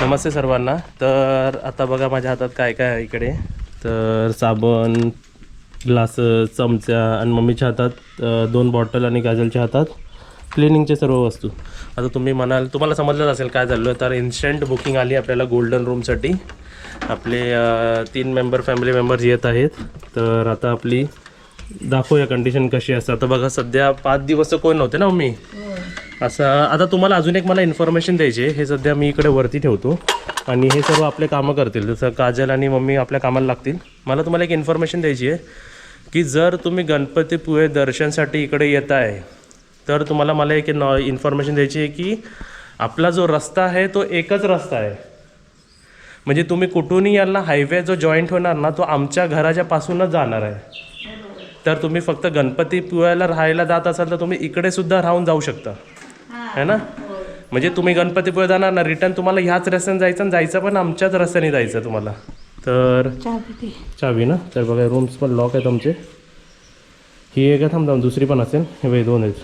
नमस्ते सर्वांना. तर आता बघा माझ्या हातात काय काय आहे इकडे. तर साबण, ग्लास, चमचा आणि मम्मीच्या हातात 2 बॉटल आणि काजलच्या हातात क्लिनिंगचे सर्व वस्तू. आता तुम्ही म्हणाल, तुम्हाला समजलंच असेल काय झालं. तर इन्स्टंट बुकिंग आली आपल्याला गोल्डन रूमसाठी. आपले 3 मेंबर फॅमिली मेंबर्स येत आहेत. तर आता आपली दाखवूया कंडिशन कशी असते. आता बघा सध्या 5 दिवस तर कोण नव्हते ना मम्मी. असं आता तुम्हाला अजून एक मला इन्फॉर्मेशन द्यायची आहे. हे सध्या मी इकडे वरती ठेवतो आणि हे सर्व आपले कामं करतील. जसं काजल आणि मम्मी आपल्या कामाला लागतील. मला तुम्हाला एक इन्फॉर्मेशन द्यायची आहे की जर तुम्ही गणपतीपुळे दर्शनसाठी इकडे येत आहे तर तुम्हाला मला एक इन्फॉर्मेशन द्यायची आहे की आपला जो रस्ता आहे तो एकच रस्ता आहे. म्हणजे तुम्ही कुठूनही याला हायवे जो जॉईंट होणार ना तो आमच्या घराच्या पासूनच जाणार आहे. तर तुम्ही फक्त गणपतीपुळ्याला राहायला जात असाल तर तुम्ही इकडे सुद्धा राहून जाऊ शकता, है ना. म्हणजे तुम्ही गणपतीपुळे जाणार ना, रिटर्न तुम्हाला ह्याच रस्त्याने जायचं आणि जायचं पण आमच्याच रस्त्याने जायचं तुम्हाला. तर चावी ना. तर बघा रूम्स पण लॉक आहेत आमचे. ही एक थांब दुसरी पण असेल. हे बघा 2 आहेत.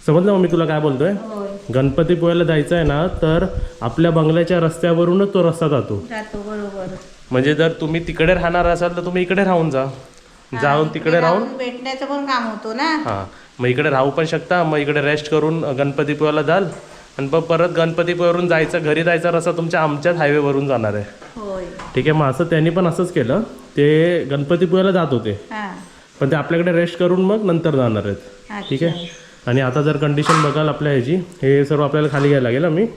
समजलं मग मी तुला काय बोलतोय. गणपतीपुळ्याला जायचं आहे ना तर आपल्या बंगल्याच्या रस्त्यावरूनच तो रस्ता जातो. बरोबर. म्हणजे जर तुम्ही तिकडे राहणार असाल तर तुम्ही इकडे राहून जाऊन तिकडे राहून भेटण्याचं पण काम होतो ना. हां, मग इकडे राहू पण शकता. मग इकडे रेस्ट करून गणपतीपुळ्याला जाल आणि मग परत गणपतीपुळ्यावरून जायचं, घरी जायचा रस्ता तुमच्या आमच्याच हायवेवरून जाणार आहे. होय. ठीक आहे. मग असं त्यांनी पण असंच केलं. ते गणपतीपुळ्याला जात होते पण ते आपल्याकडे रेस्ट करून मग नंतर जाणार आहेत. ठीक आहे. आणि आता जर कंडिशन बघाल आपल्या ह्याची, हे सर्व आपल्याला खाली घ्यायला लागेल आम्ही.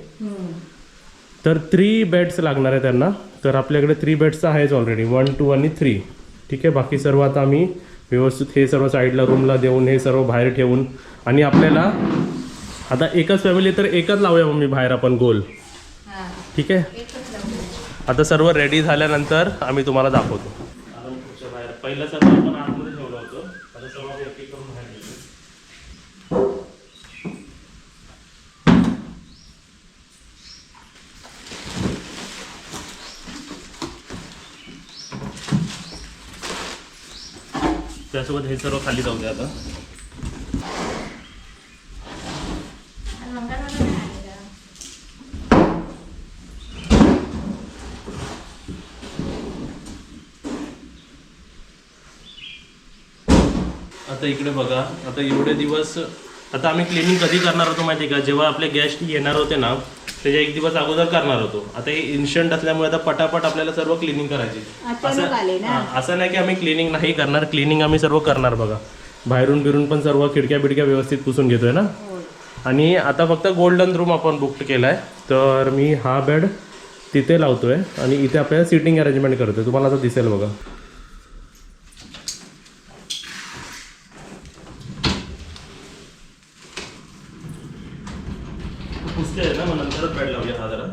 तर 3 बेड्स लागणार आहे त्यांना. तर आपल्याकडे 3 बेड्स आहेच ऑलरेडी, 1, 2 आणि 3. ठीक आहे. बाकी सर्व आता आम्ही व्यवस्थित हे सर्व साईडला रूमला देऊन हे सर्व बाहेर ठेवून आणि आपल्याला आता एकच फॅमिली तर एकच लावूया मग मी बाहेर आपण गोल. ठीक आहे. आता सर्व रेडी झाल्यानंतर आम्ही तुम्हाला दाखवतो. बाहेर पहिलं सर्व आपण आतमध्ये ठेवलं होतं. आता सर्व एक करून बाहेर ठेवतो. त्यासोबत हे सर्व खाली जाऊ द्या. आता आता इकडे बघा. आता एवढे दिवस आता आम्ही क्लिनिंग कधी करणार होतो माहिती आहे का, जेव्हा आपले गेस्ट येणार होते ना त्याच्या 1 दिवस अगोदर करणार होतो. आता हे इन्स्टंट असल्यामुळे आता पटापट आपल्याला सर्व क्लिनिंग करायची. असं नाही की आम्ही क्लिनिंग नाही करणार. क्लिनिंग आम्ही सर्व करणार. बघा बाहेरून बिरून पण सर्व खिडक्या बिडक्या व्यवस्थित पुसून घेतोय ना. आणि आता फक्त गोल्डन रूम आपण बुक केला आहे. तर मी हा बेड तिथे लावतोय आणि इथे आपल्याला सिटिंग अरेंजमेंट करतोय. तुम्हाला आता दिसेल बघा. पुसते आहे ना, मग नंतरच बेड लावूया. हा जरा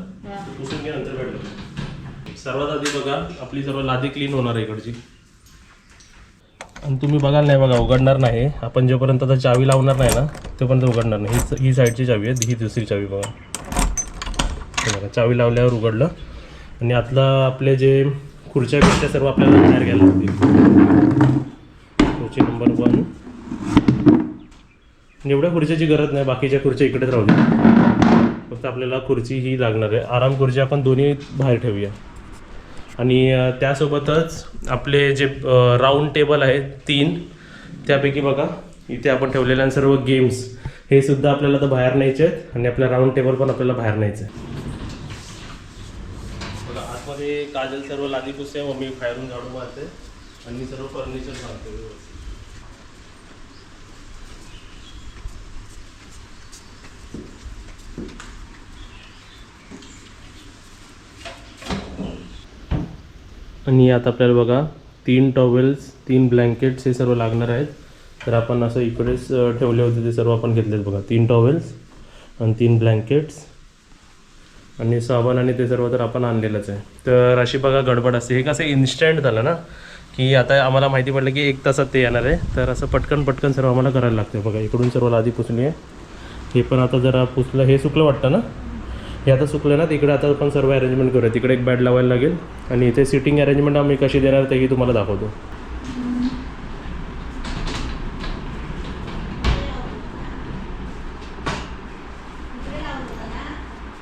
पुसून घ्या, नंतर बेड लावूया. सर्वात आधी बघा आपली सर्व लादी क्लीन होणार आहे इकडची. आणि तुम्ही बघाल नाही बघा, उघडणार नाही आपण जोपर्यंत आता चावी लावणार नाही ना तोपर्यंत उघडणार नाही. ही साईडची चावी आहे, ही दुसरी चावी बघा. बघा चावी लावल्यावर उघडलं. आणि आतला आपले जे खुर्च्या बिर्च्या सर्व आपल्याला बाहेर घ्यायला लागतील. खुर्ची नंबर 1. एवढ्या खुर्चीची गरज नाही, बाकीच्या खुर्च्या इकडेच राहू दे. फक्त आपल्याला खुर्ची ही लागणार आहे. आराम खुर्ची आपण दोन्ही बाहेर ठेवूया. आणि त्यासोबतच आपले जे राऊंड टेबल आहेत 3, त्यापैकी बघा इथे आपण ठेवलेल्या सर्व गेम्स हे सुद्धा आपल्याला तर बाहेर न्यायचे आहेत. आणि आपल्या राऊंड टेबल पण आपल्याला बाहेर न्यायचं आहे. बघा आतमध्ये काजल सर्व लादी पुसते, मम्मी बाहेरून झाडू मारते आणि सर्व फर्निचर सांगते व्यवस्थित. आणि आता आपल्याला बघा 3 टॉवेल्स, 3 ब्लँकेट्स हे सर्व लागणार आहेत. तर आपण असं इकडेच ठेवले होते, ते सर्व आपण घेतलेत बघा. 3 टॉवेल्स आणि 3 ब्लँकेट्स आणि साबण आणि ते सर्व तर आपण आणलेलंच आहे. तर अशी बघा गडबड असते. हे कसं इन्स्टंट झालं ना की आता आम्हाला माहिती पडलं की 1 तासात ते येणार आहे. तर असं पटकन सर्व आम्हाला करायला लागतं. बघा इकडून सर्व लादी पुसली आहे. हे पण आता जरा पुसलं, हे सुकलं वाटतं ना. हे आता सुकलं ना, तिकडे आता आपण सर्व अरेंजमेंट करूया. तिकडे एक बेड लावायला लागेल आणि इथे सिटिंग अरेंजमेंट आम्ही कशी देणार तेही तुम्हाला दाखवतो.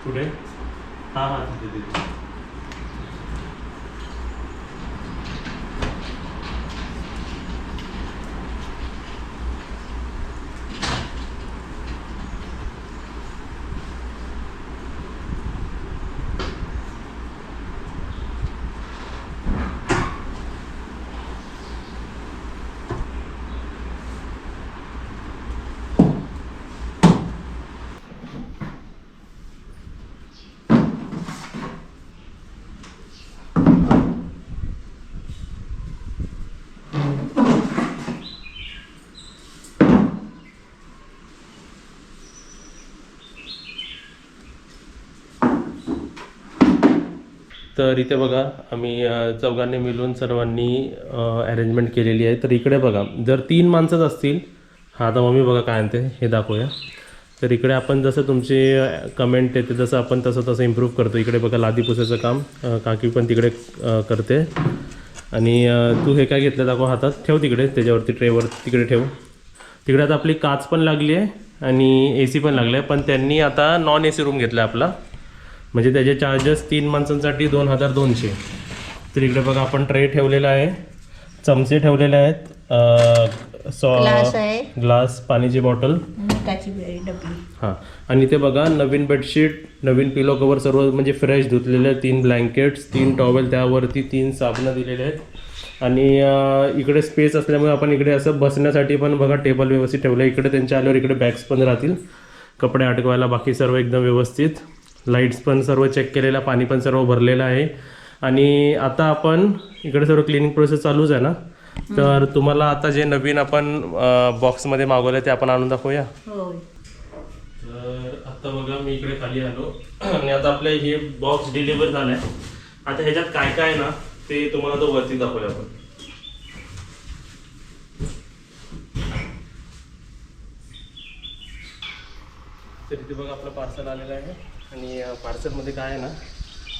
कुठे हां हां तिथे तिथे. तर इथे बघा आम्ही चौघांनी मिळून सर्वांनी अरेंजमेंट केलेली आहे. तर इकडे बघा जर 3 माणसंच असतील, हा आता मम्मी बघा काय आणते हे दाखवूया. तर इकडे आपण जसं तुमचे कमेंट येते जसं आपण तसं इम्प्रूव्ह करतो. इकडे बघा लादी पुसायचं काम काकी पण तिकडे करते. आणि तू हे काय घेतलं दाखव हातात, ठेव तिकडे त्याच्यावरती ट्रेवर तिकडे ठेव. तिकडे आता आपली काच पण लागली आहे आणि AC पण लागलं आहे. पण त्यांनी आता नॉन AC रूम घेतला आहे आपला, म्हणजे त्याचे चार्जेस 3 माणसांसाठी 2200. तर इकडे बघा आपण ट्रे ठेवलेला आहे, चमचे ठेवलेले आहेत, ग्लास आहे, ग्लास, पाण्याची बॉटल, मिठाची डबी. हां. आणि ते बघा नवीन बेडशीट, नवीन पिलो कवर सर्व म्हणजे फ्रेश धुतलेले, 3 ब्लँकेट्स, 3 टॉवेल, त्यावरती 3 साबणं दिलेले आहेत. आणि इकडे स्पेस असल्यामुळे आपण इकडे असं बसण्यासाठी पण बघा टेबल व्यवस्थित ठेवलं आहे. इकडे त्यांच्या आल्यावर इकडे बॅग्स पण राहतील कपडे अडकवायला. बाकी सर्व एकदम व्यवस्थित. लाईट्स पण सर्व चेक केलेला, पाणी पण सर्व भरलेलं आहे. आणि आता आपण इकडे सर्व क्लिनिंग प्रोसेस चालूच आहे ना. तर तुम्हाला आता जे नवीन आपण बॉक्समध्ये मागवलं ते आपण आणून दाखवूया. होय. तर आता बघा मी इकडे खाली आलो आणि आता आपले हे बॉक्स डिलिव्हर झालं आहे. आता ह्याच्यात काय काय आहे ना ते तुम्हाला तो वरती दाखवूया आपण. तर इथे बघा आपलं पार्सल आलेलं आहे आणि पार्सलमध्ये काय आहे ना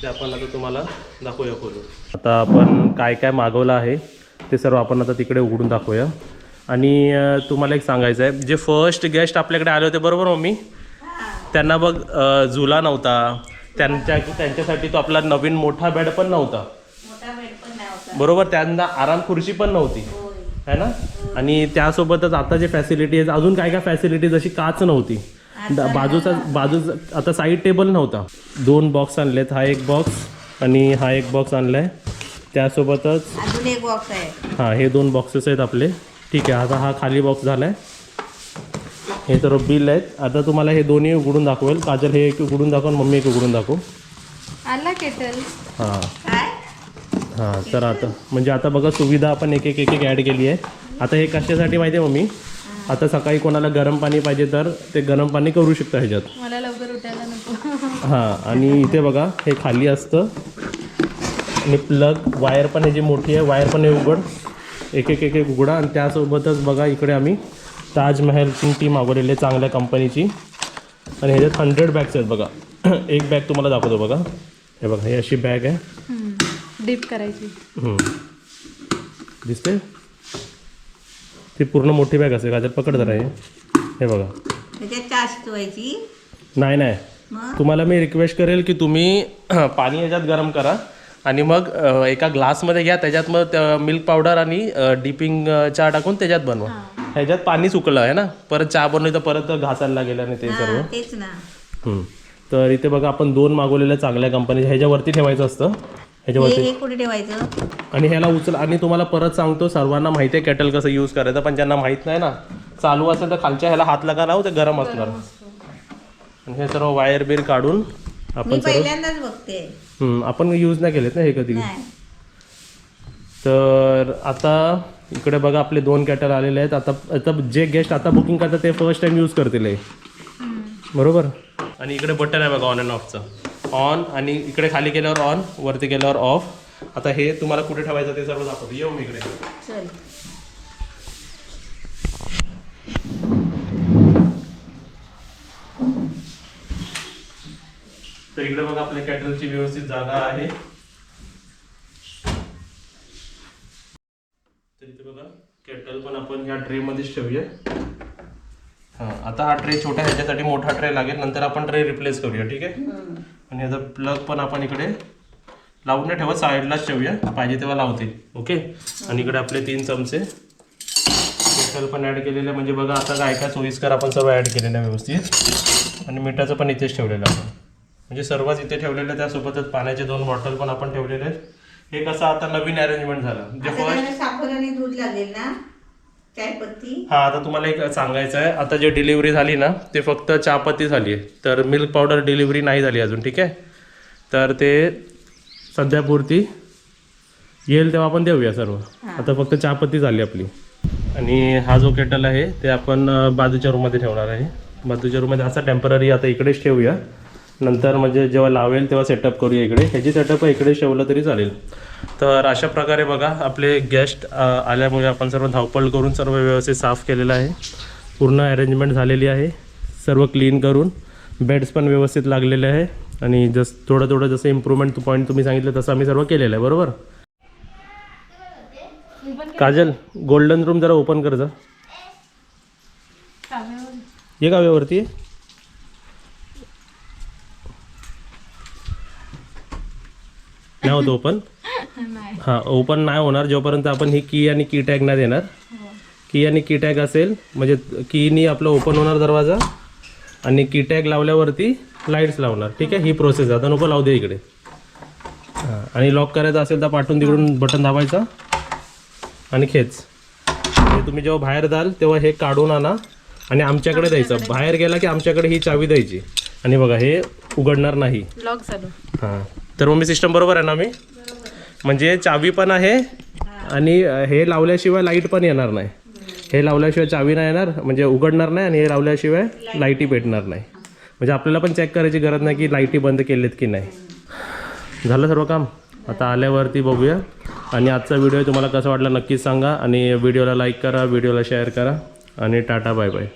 ते आपण आता तुम्हाला दाखवूया खोलून. आता आपण काय काय मागवलं आहे ते सर्व आपण आता तिकडे उघडून दाखवूया. आणि तुम्हाला एक सांगायचं आहे, जे फर्स्ट गेस्ट आपल्याकडे आले होते बरोबर मम्मी, त्यांना बघ झुला नव्हता, त्यांच्यासाठी तो आपला नवीन मोठा बेड पण नव्हता, मोठा बेड पण नाही होता. बरोबर, त्यांना आराम खुर्ची पण नव्हती, है ना. आणि त्यासोबतच आता जे फॅसिलिटी आहे, अजून काय काय फॅसिलिटी, जशी काच नव्हती, बाजूचा आता साईड टेबल नव्हता. 2 बॉक्स आणलेत, हा एक बॉक्स आणि हा एक बॉक्स आणलाय. त्यासोबतच अजून एक बॉक्स आहे. हां, हे 2 बॉक्सेस आहेत आपले. ठीक आहे, आता हा खाली बॉक्स झाला आहे. हे सर्व बिल आहेत. आता तुम्हाला हे दोन्ही उघडून दाखवेल. काजल हे एक उघडून दाखव, मम्मी एक उघडून दाखव. आला केटल. हां काय? हां, तर आता म्हणजे आता बघा सुविधा आपण एक एक ॲड केली आहे. आता हे कशासाठी माहिती आहे मम्मी, आता सकाळी कोणाला गरम पाणी पाहिजे तर ते गरम पाणी करू शकता ह्याच्यात. मला लवकर उठायला नको. हां, आणि इथे बघा हे खाली असतं आणि प्लग, वायर पण ह्याची मोठी आहे, वायर पण हे उघड, एक एक उघडा. आणि त्यासोबतच बघा इकडे आम्ही ताजमहलची टी मागवलेली आहे चांगल्या कंपनीची. आणि ह्याच्यात 100 बॅग्स आहेत बघा. एक बॅग तुम्हाला दाखवतो बघा, हे बघा, ही अशी बॅग आहे, डीप करायची. दिसते, ती पूर्ण मोठी बॅग असते. काजल पकड जरा, हे बघा. त्याच्यात चहा शिजवायची. नाही, मग तुम्हाला मी रिक्वेस्ट करेल की तुम्ही पाणी ह्याच्यात गरम करा आणि मग एका ग्लासमध्ये घ्या, त्याच्यात मग मिल्क पावडर आणि डिपिंग चहा टाकून त्याच्यात बनवा. ह्याच्यात पाणी सुकलं आहे ना, परत चहा बनवली तर परत घासायला लागेल आणि ते सर्व. तेच ना. तर इथे बघा आपण 2 मागवलेल्या चांगल्या कंपनीच्या, ह्याच्यावरती ठेवायचं असतं, ह्याच्यावरती. हे कुठे ठेवायचं? आणि ह्याला उचल. आणि तुम्हाला परत सांगतो, सर्वांना माहिती आहे केटल कसं यूज करायचं, पण ज्यांना माहीत नाही ना, चालू असेल तर खालच्या ह्याला हात लगा लावू, ते गरम असणार. आणि हे सर्व वायर बीर काढून मी आपण सर्व पहिल्यांदाच बघते. आपण यूज नाही केलेत ना हे कधी. नाही. तर आता इकडे बघा आपले 2 केटल आलेले आहेत. आता जे गेस्ट आता बुकिंग करतात ते फर्स्ट टाइम यूज करतील हे, बरोबर. आणि इकडे बटन आहे बघा ऑन अँड ऑफचं, ऑन, आणि इकडे खाली केल्यावर ऑन, वरती केल्यावर ऑफ. आता हे तुम्हाला कुठे ठेवायचं ते सर्व दाखवतो. येऊ मी इकडे. चल. तर इकडे बघा आपल्या केटलची व्यवस्थित जागा आहे. तर इथे बघा केटल पण आपण ह्या ट्रे मध्येच ठेवूया. हां, आता हा ट्रे छोटा, ह्याच्यासाठी मोठा ट्रे लागेल, नंतर आपण ट्रे रिप्लेस करूया, ठीक आहे. आणि याचा प्लग पण आपण इकडे लावून नाही ठेवत, साईडलाच ठेवूया, पाहिजे तेव्हा लावतील. ओके. आणि इकडे आपले 3 चमचे केटल पण ॲड केलेले, म्हणजे बघा आता काय काय सोयीस्कर आपण सर्व ॲड केलेलं आहे व्यवस्थित. आणि मिठाचं पण इथेच ठेवलेलं आपण, म्हणजे सर्वच इथे ठेवलेलं आहे. त्यासोबतच पाण्याचे 2 बॉटल पण आपण ठेवलेले आहेत. हे कसं आता नवीन अरेंजमेंट झालं म्हणजे फर्स्ट साखर आणि दूध लागेल ना, चायपत्ती. हा, आता तुम्हाला एक सांगायचं आहे, आता जे डिलिव्हरी झाली ना ते फक्त चहापत्ती झाली आहे, तर मिल्क पावडर डिलिव्हरी नाही झाली अजून. ठीक आहे, तर ते सध्यापुरती येईल तेव्हा आपण देऊया सर्व. आता फक्त चहापत्ती झाली आपली. आणि हा जो केटल आहे ते आपण बाजूच्या रूममध्ये ठेवणार आहे. बाजूच्या रूममध्ये असा टेम्पररी आता इकडेच ठेवूया, नंतर म्हणजे जेव्हा लावेल तेव्हा सेटअप करूया इकडे. ह्याची सेटअप इकडे ठेवलं तरी चालेल. तर अशा प्रकारे बघा आपले गेस्ट आल्यामुळे आपण सर्व धावपळ करून सर्व व्यवस्थित साफ केलेलं आहे. पूर्ण अरेंजमेंट झालेली आहे, सर्व क्लीन करून. बेड्स पण व्यवस्थित लागलेले आहे. आणि थोडं थोडं जसं इम्प्रूव्हमेंट पॉईंट तुम्ही सांगितलं तसं आम्ही सर्व केलेलं आहे. बरोबर काजल, गोल्डन रूम जरा ओपन कर जा. ये काव्यावरती नाही होतं ओपन. हां, ओपन नाही होणार जोपर्यंत आपण ही की आणि की टॅग नाही देणार. की आणि की टॅग असेल म्हणजे कीनी आपलं ओपन होणार दरवाजा, आणि की टॅग लावल्यावरती लाईट्स लावणार. ठीक आहे, ही प्रोसेस आता नको लावू दे इकडे. हां, आणि लॉक करायचं असेल तर पाठवून तिकडून बटन दाबायचं आणि खेच. म्हणजे तुम्ही जेव्हा बाहेर जाल तेव्हा हे काढून आणा आणि आमच्याकडे द्यायचं. बाहेर गेला की आमच्याकडे ही चावी द्यायची. आणि बघा हे उघडणार नाही. लॉक झालं. हां, तर मग मी सिस्टम बरोबर आहे ना मी? म्हणजे चावी पण आहे आणि हे लावल्याशिवाय लाईट पण येणार नाही. हे लावल्याशिवाय चावी नाही येणार, म्हणजे उघडणार नाही, आणि हे लावल्याशिवाय लाईटी पेटणार नाही. म्हणजे आपल्याला पण चेक करायची गरज नाही की लाईटी बंद केलेत की नाही. झालं सर्व काम. आता आल्यावरती बघूया. आणि आजचा व्हिडिओ तुम्हाला कसा वाटला नक्कीच सांगा. आणि व्हिडिओला लाईक करा, व्हिडिओला शेअर करा. आणि टाटा बाय बाय.